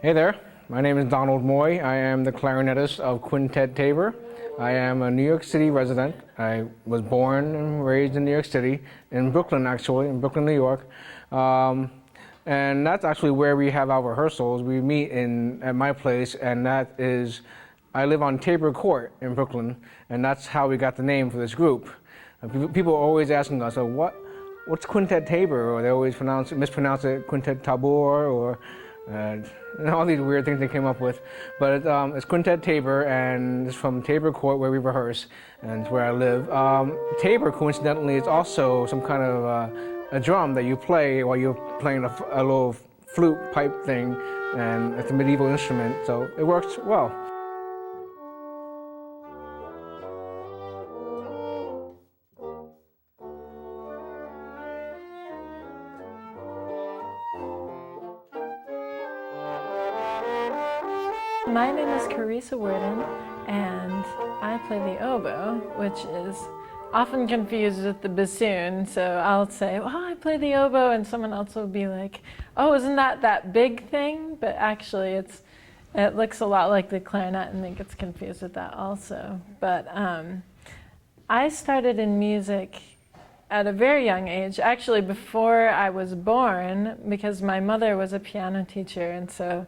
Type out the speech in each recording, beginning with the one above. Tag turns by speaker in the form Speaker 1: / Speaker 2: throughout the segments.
Speaker 1: Hey there, my name is Donald Moy. I am the clarinetist of Quintet Tabor. I am a New York City resident. I was born and raised in New York City, in Brooklyn actually, in Brooklyn, New York. And that's actually where we have our rehearsals. We meet at my place, and that is, I live on Tabor Court in Brooklyn, and that's how we got the name for this group. People are always asking us, what's Quintet Tabor? Or they always mispronounce it Quintet Tabor, or and all these weird things they came up with. But it's Quintet Tabor, and it's from Tabor Court where we rehearse, and it's where I live. Tabor, coincidentally, is also some kind of a drum that you play while you're playing a little flute pipe thing, and it's a medieval instrument, so it works well.
Speaker 2: My name is Carissa Worden, and I play the oboe, which is often confused with the bassoon. So I'll say, "Oh, I play the oboe," and someone else will be like, "Oh, isn't that big thing?" But actually, it looks a lot like the clarinet, and it gets confused with that also. But I started in music at a very young age, actually before I was born, because my mother was a piano teacher, and so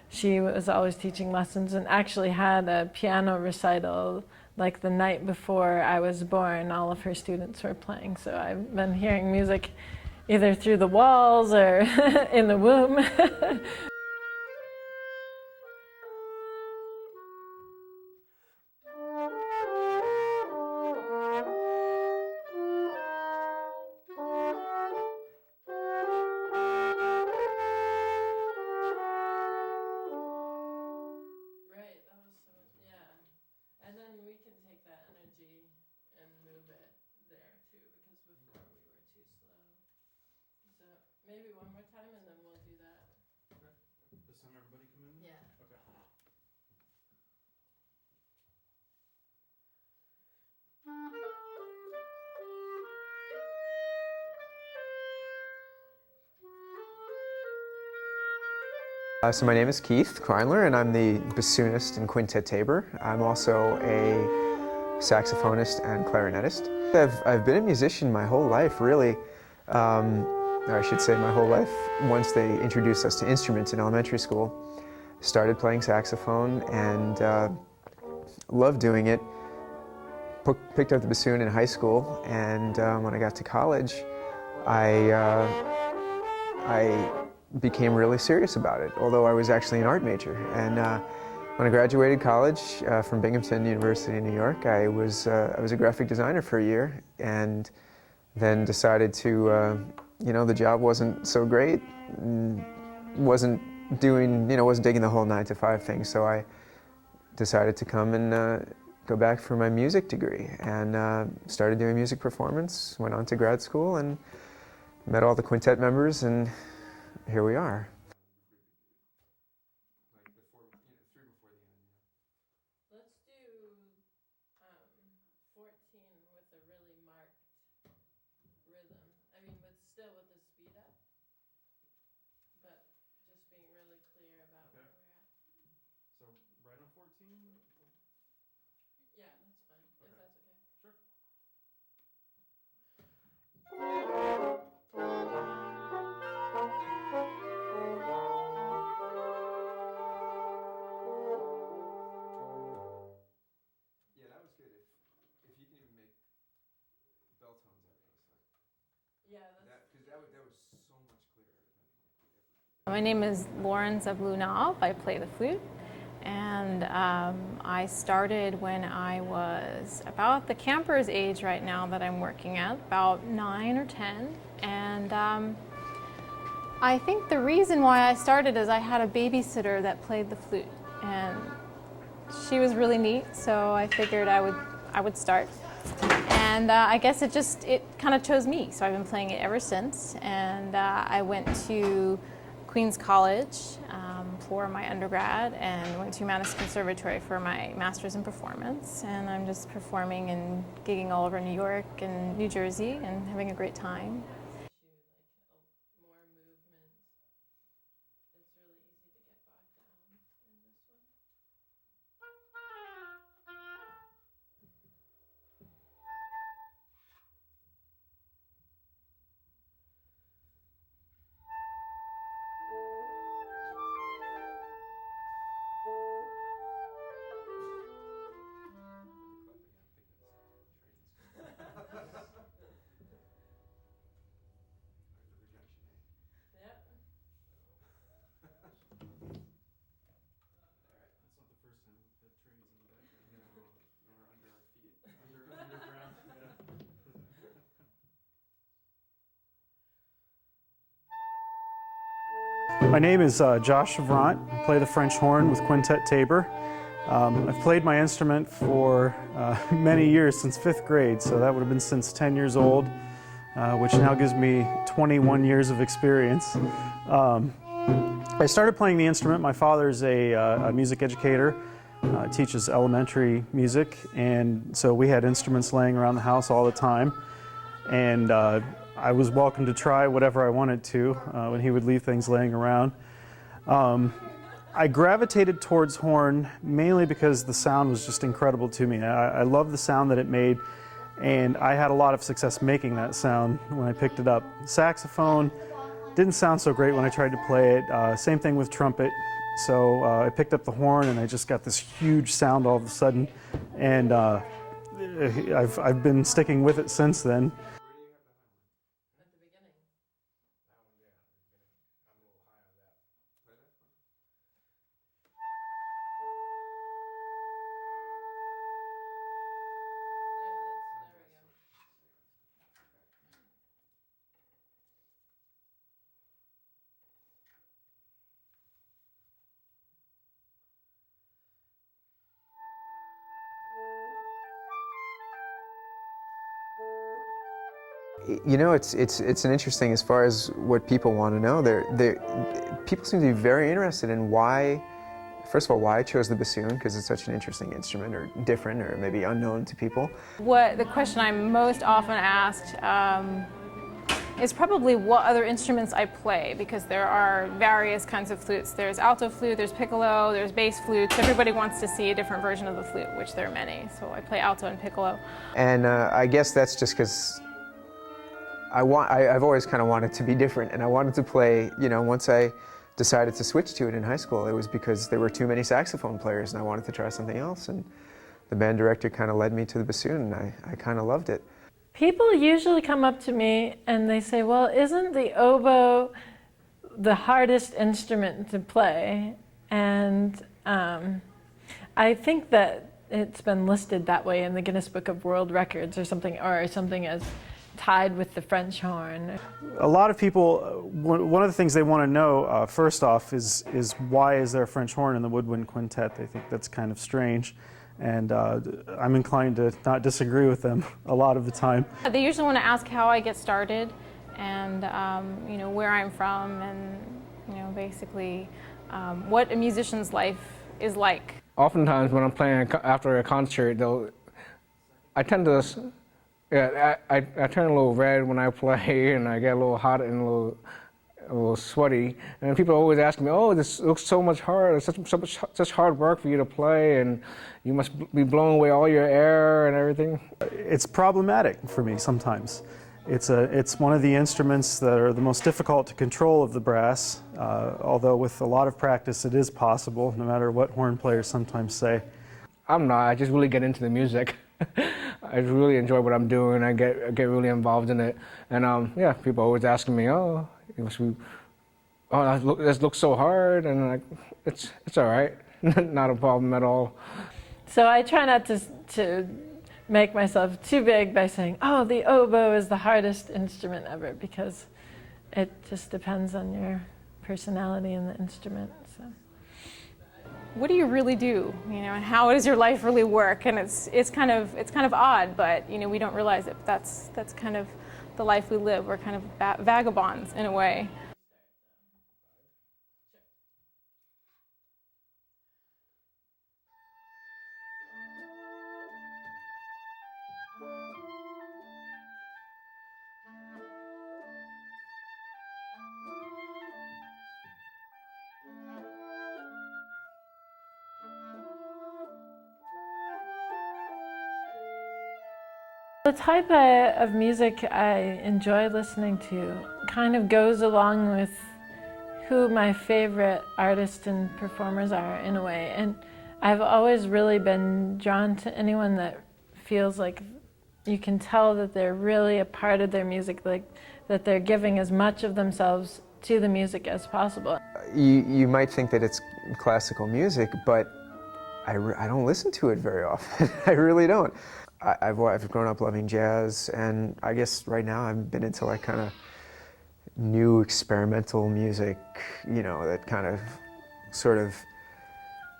Speaker 2: she was always teaching lessons and actually had a piano recital like the night before I was born. All of her students were playing, so I've been hearing music either through the walls or in the womb. Right, that was so, yeah. And then we can take that energy and move it there too, because before we were too slow. So maybe one more time and then we'll do that.
Speaker 3: Okay. This time everybody come in?
Speaker 2: Yeah.
Speaker 3: Okay.
Speaker 4: So my name is Keith Kreinler, and I'm the bassoonist in Quintet Tabor. I'm also a saxophonist and clarinetist. I've been a musician my whole life, really. Or I should say my whole life, once they introduced us to instruments in elementary school. Started playing saxophone and loved doing it. Picked up the bassoon in high school, and when I got to college, I became really serious about it, although I was actually an art major. And when I graduated college from Binghamton University in New York, I was a graphic designer for a year, and then decided to, the job wasn't so great, wasn't digging the whole 9-to-5 thing, so I decided to come and go back for my music degree, and started doing music performance, went on to grad school, and met all the quintet members, and here we are.
Speaker 3: Like before, three before the end, yeah.
Speaker 2: Let's do 14 with a really marked rhythm. I mean, still with the speed up, but just being really clear about
Speaker 3: Okay.
Speaker 2: where we're at.
Speaker 3: So right on 14?
Speaker 2: Yeah, that's fine, if that's okay.
Speaker 3: Sure. Yeah, that was good. If you can even make bell tones out of those, like
Speaker 2: Yeah,
Speaker 3: because that was so much clearer than like we ever.
Speaker 5: My name is Lauren Zablunov. I play the flute, and I started when I was about the camper's age right now that I'm working at, about 9 or 10. And I think the reason why I started is I had a babysitter that played the flute, and she was really neat, so I figured I would start. And I guess it kind of chose me, so I've been playing it ever since. And I went to Queens College for my undergrad and went to Mannes Conservatory for my master's in performance. And I'm just performing and gigging all over New York and New Jersey and having a great time.
Speaker 2: More movement. It's really easy to get bogged down.
Speaker 6: My name is Josh Chavrant. I play the French horn with Quintet Tabor. I've played my instrument for many years, since 5th grade, so that would have been since 10 years old, which now gives me 21 years of experience. I started playing the instrument. My father's a music educator, teaches elementary music, and so we had instruments laying around the house all the time. And I was welcome to try whatever I wanted to when he would leave things laying around. I gravitated towards horn mainly because the sound was just incredible to me. I love the sound that it made, and I had a lot of success making that sound when I picked it up. Saxophone didn't sound so great when I tried to play it. Same thing with trumpet. So I picked up the horn and I just got this huge sound all of a sudden, and I've been sticking with it since then.
Speaker 4: You know, it's an interesting as far as what people want to know. People seem to be very interested in why, first of all, why I chose the bassoon, because it's such an interesting instrument, or different, or maybe unknown to people.
Speaker 5: The question I'm most often asked is probably what other instruments I play, because there are various kinds of flutes. There's alto flute, there's piccolo, there's bass flutes. Everybody wants to see a different version of the flute, which there are many. So I play alto and piccolo.
Speaker 4: And I guess that's just because I've always kind of wanted to be different, and I wanted to play, you know, once I decided to switch to it in high school, it was because there were too many saxophone players and I wanted to try something else, and the band director kind of led me to the bassoon, and I kind of loved it.
Speaker 2: People usually come up to me and they say, well, isn't the oboe the hardest instrument to play? And I think that it's been listed that way in the Guinness Book of World Records or something as tied with the French horn.
Speaker 6: A lot of people, one of the things they want to know, first off, is why is there a French horn in the woodwind quintet? They think that's kind of strange, and I'm inclined to not disagree with them a lot of the time.
Speaker 5: They usually want to ask how I get started, and you know, where I'm from, and you know, basically what a musician's life is like.
Speaker 1: Oftentimes when I'm playing after a concert, I tend to, yeah, I turn a little red when I play, and I get a little hot and a little sweaty. And people always ask me, "Oh, this looks so much hard. It's such hard work for you to play, and you must be blowing away all your air and everything."
Speaker 6: It's problematic for me sometimes. It's one of the instruments that are the most difficult to control of the brass. Although with a lot of practice, it is possible, no matter what horn players sometimes say.
Speaker 1: I'm not. I just really get into the music. I really enjoy what I'm doing. I get really involved in it, and yeah, people always asking me, "Oh, this looks so hard," and like, it's all right, not a problem at all.
Speaker 2: So I try not to make myself too big by saying, "Oh, the oboe is the hardest instrument ever," because it just depends on your personality and the instrument. So.
Speaker 5: What do you really do, you know, and how does your life really work? And it's kind of odd, but you know, we don't realize it. But that's kind of the life we live. We're kind of vagabonds in a way.
Speaker 2: The type of music I enjoy listening to kind of goes along with who my favorite artists and performers are in a way. And I've always really been drawn to anyone that feels like you can tell that they're really a part of their music, like that they're giving as much of themselves to the music as possible.
Speaker 4: You might think that it's classical music, but I don't listen to it very often. I really don't. I've grown up loving jazz, and I guess right now I've been into like kind of new experimental music, you know, that kind of sort of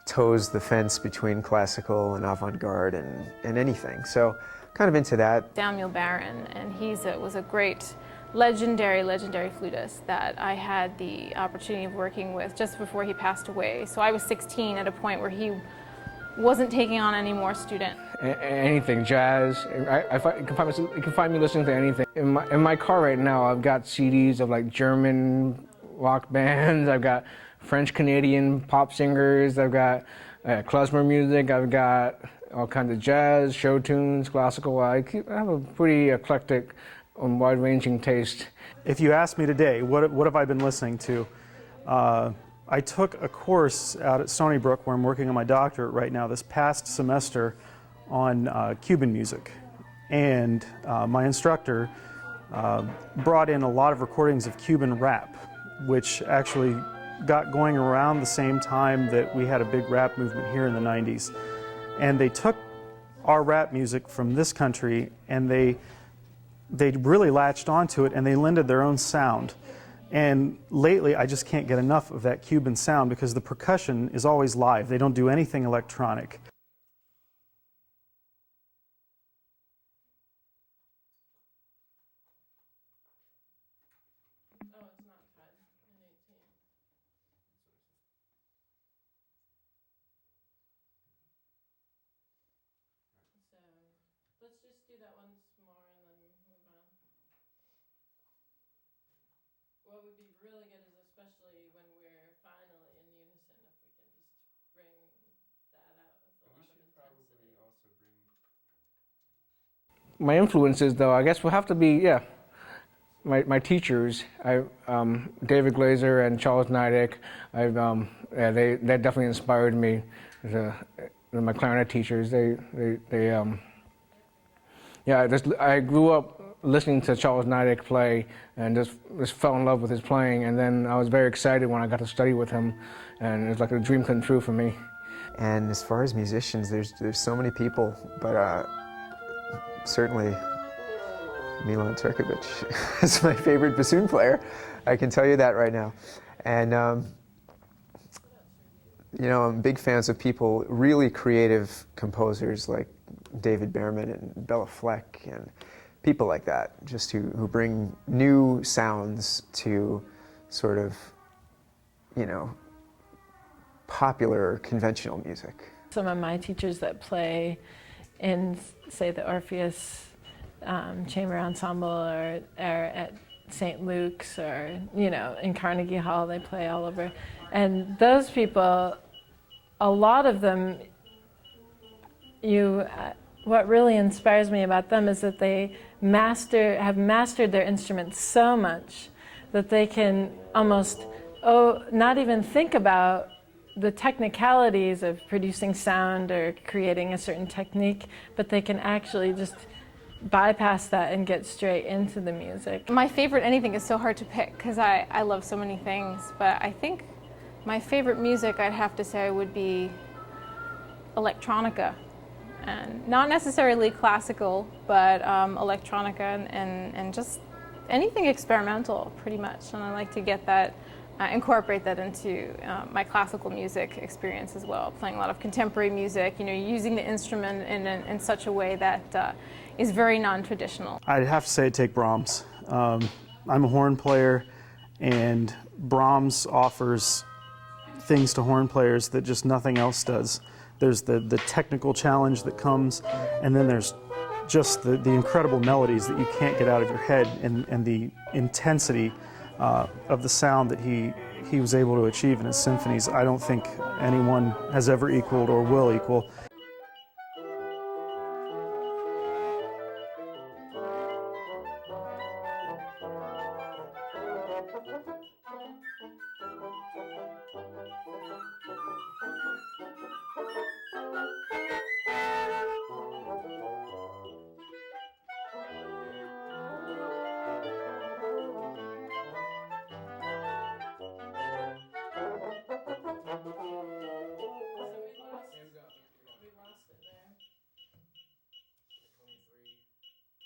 Speaker 4: toes the fence between classical and avant-garde and anything. So kind of into that.
Speaker 5: Samuel Barron, and was a great legendary flutist that I had the opportunity of working with just before he passed away. So I was 16 at a point where he wasn't taking on any more students.
Speaker 1: Anything, jazz. You can find me listening to anything. In my car right now, I've got CDs of like German rock bands. I've got French Canadian pop singers. I've got klezmer music. I've got all kinds of jazz, show tunes, classical. I have a pretty eclectic and wide-ranging taste.
Speaker 6: If you ask me today, what have I been listening to? I took a course out at Stony Brook where I'm working on my doctorate right now this past semester on Cuban music. And my instructor brought in a lot of recordings of Cuban rap, which actually got going around the same time that we had a big rap movement here in the 90s. And they took our rap music from this country and they really latched onto it and they lended their own sound. And lately, I just can't get enough of that Cuban sound because the percussion is always live. They don't do anything electronic.
Speaker 2: Let's just do that once more and then move on. What would be really good is especially when we're finally in unison, if we can just bring that out with a lot of intensity.
Speaker 3: Also bring.
Speaker 1: My influences, though, I guess will have to be, my teachers. David Glazer and Charles Nidek. They definitely inspired me. My clarinet teachers. I grew up listening to Charles Nidek play and just fell in love with his playing. And then I was very excited when I got to study with him, and it was like a dream come true for me.
Speaker 4: And as far as musicians, there's so many people, but certainly Milan Turkovic is my favorite bassoon player. I can tell you that right now. And you know, I'm big fans of people, really creative composers like David Behrman and Bela Fleck and people like that, just who bring new sounds to sort of, you know, popular conventional music.
Speaker 2: Some of my teachers that play in, say, the Orpheus Chamber Ensemble or at St. Luke's or, you know, in Carnegie Hall, they play all over. And those people, a lot of them, what really inspires me about them is that they have mastered their instrument so much that they can almost not even think about the technicalities of producing sound or creating a certain technique, but they can actually just bypass that and get straight into the music.
Speaker 5: My favorite anything is so hard to pick because I love so many things, but I think my favorite music, I'd have to say, would be electronica. And not necessarily classical, but electronica and just anything experimental, pretty much. And I like to get that, incorporate that into my classical music experience as well. Playing a lot of contemporary music, you know, using the instrument in such a way that is very non-traditional.
Speaker 6: I'd have to say take Brahms. I'm a horn player, and Brahms offers things to horn players that just nothing else does. There's the technical challenge that comes, and then there's just the incredible melodies that you can't get out of your head, and the intensity of the sound that he was able to achieve in his symphonies. I don't think anyone has ever equaled or will equal.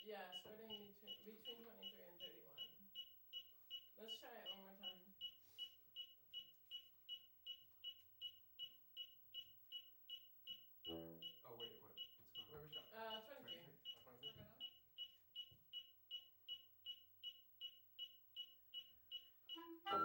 Speaker 2: Yeah, starting between 23 and 31.
Speaker 3: We have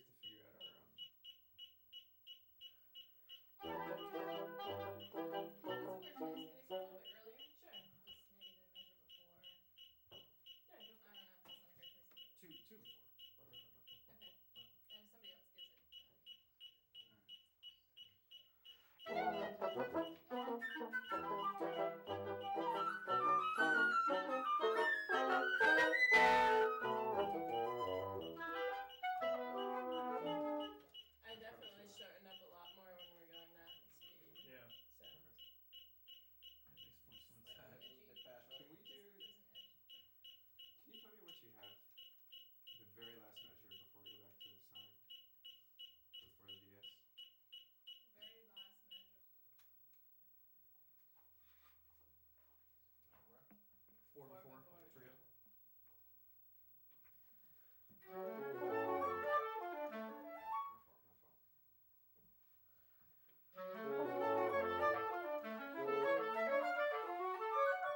Speaker 3: to figure out our two before.
Speaker 2: I definitely shortened up a lot more when we're going that speed.
Speaker 6: Yeah.
Speaker 2: So.
Speaker 6: It makes more sense.
Speaker 3: Can we do? Can you tell me what you have? The very last measure before we go back to the sign. Before the DS.
Speaker 6: Four before trio.
Speaker 3: My fault. My fault.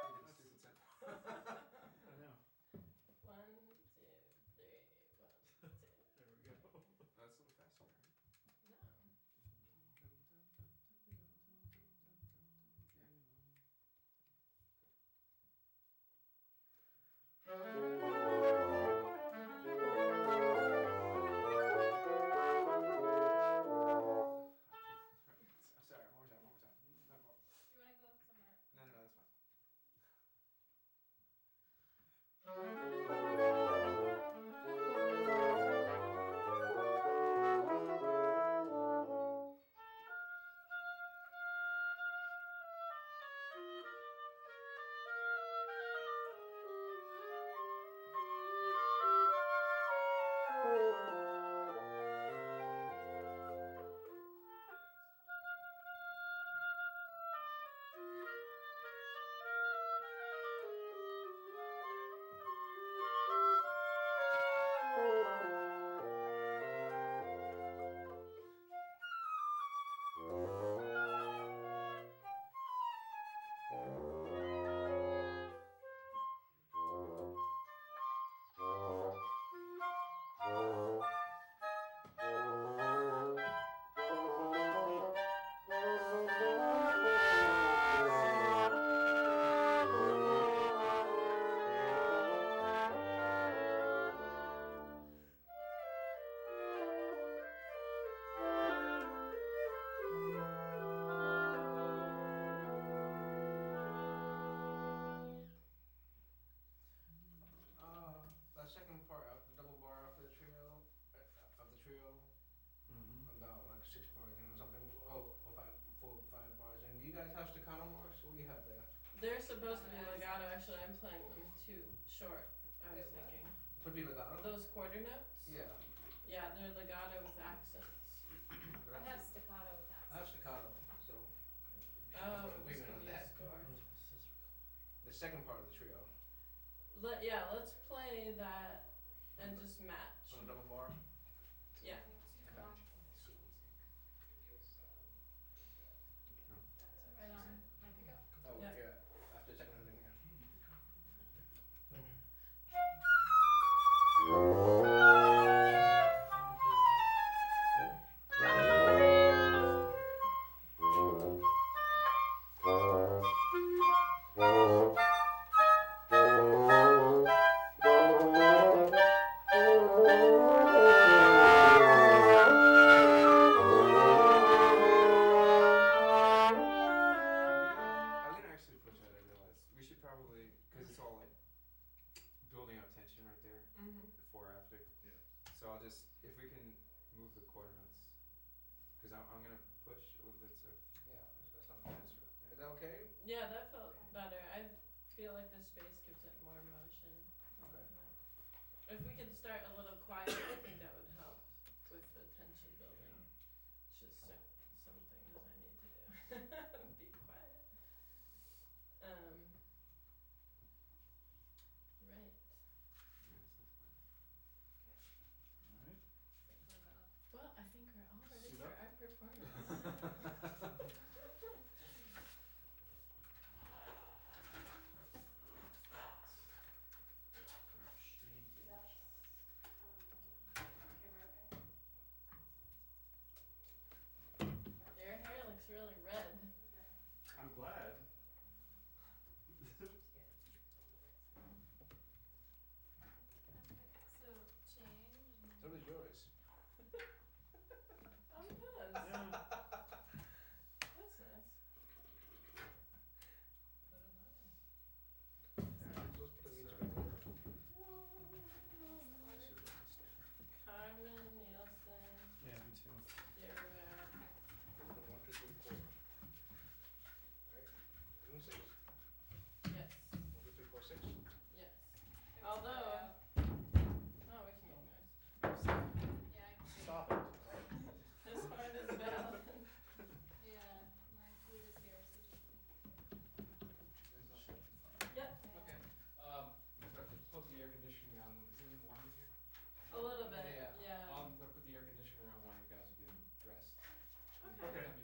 Speaker 3: You did a stupid tempo.
Speaker 6: I know.
Speaker 2: 1, 2, 3, 1, 2.
Speaker 6: There we go.
Speaker 3: Oh, that's a little faster, right?
Speaker 2: No.
Speaker 3: I'm sorry, one more time. My fault. No, that's fine.
Speaker 1: The second part of the double bar after the trio, about like 6 bars in or something. Oh, or 4 or 5 bars in. Do you guys have staccato marks? What do you have there?
Speaker 2: They're supposed to be legato. Actually, I'm playing them too short. I was thinking.
Speaker 1: Would be legato?
Speaker 2: Those quarter notes?
Speaker 1: Yeah.
Speaker 2: Yeah, they're legato with accents.
Speaker 5: I have staccato with
Speaker 1: I have
Speaker 5: accents.
Speaker 1: staccato, so.
Speaker 2: Oh,
Speaker 1: we
Speaker 2: it's
Speaker 1: agreement
Speaker 2: gonna
Speaker 1: on
Speaker 2: be a
Speaker 1: that.
Speaker 2: score.
Speaker 1: The second part of the trio.
Speaker 2: Let's play that and just match.
Speaker 1: On a double bar?
Speaker 2: Yeah.
Speaker 5: Right on my pickup.
Speaker 1: Oh,
Speaker 2: Yeah.
Speaker 1: yeah. After the second ending, yeah.
Speaker 3: So I'll just, if we can move the quarter notes, because I'm gonna push a little bit. So
Speaker 1: Yeah, that's not
Speaker 3: faster.
Speaker 1: Is that okay?
Speaker 2: Yeah, that felt better. I feel like the space gives it more motion.
Speaker 1: Okay.
Speaker 2: If we could start a little quieter, I think that would help with the tension building. It's just some things I need to do. Be quiet. Right.
Speaker 6: All right.
Speaker 2: Well, I think we're all ready
Speaker 6: Suit
Speaker 2: for
Speaker 6: up.
Speaker 2: our performance. Your hair looks really red.
Speaker 6: I'm glad.
Speaker 5: So change.
Speaker 1: So does yours.
Speaker 2: Oh, it does.
Speaker 6: Yeah.
Speaker 2: That's nice. What am
Speaker 1: Let's put the music
Speaker 3: So-
Speaker 1: in order.
Speaker 2: Carmen, Nielsen,
Speaker 6: Yeah, me too.
Speaker 2: Dara.
Speaker 1: 1, 2, 3, 4. Right. 2 and 6.
Speaker 2: Yes.
Speaker 1: 1, 2, 3, 4, 6.
Speaker 2: Yes. Although, oh, we can make noise.
Speaker 5: Yeah, I can see.
Speaker 6: Stop it.
Speaker 2: This part is bad.
Speaker 5: Yeah, my flute is here, so just.
Speaker 2: Yep,
Speaker 3: Okay. Put the air conditioning on. Is it warm in here?
Speaker 2: a little bit.
Speaker 3: Yeah.
Speaker 2: Yeah.
Speaker 3: I'm gonna put the air conditioner on while you guys are getting dressed.
Speaker 2: Okay.
Speaker 3: Come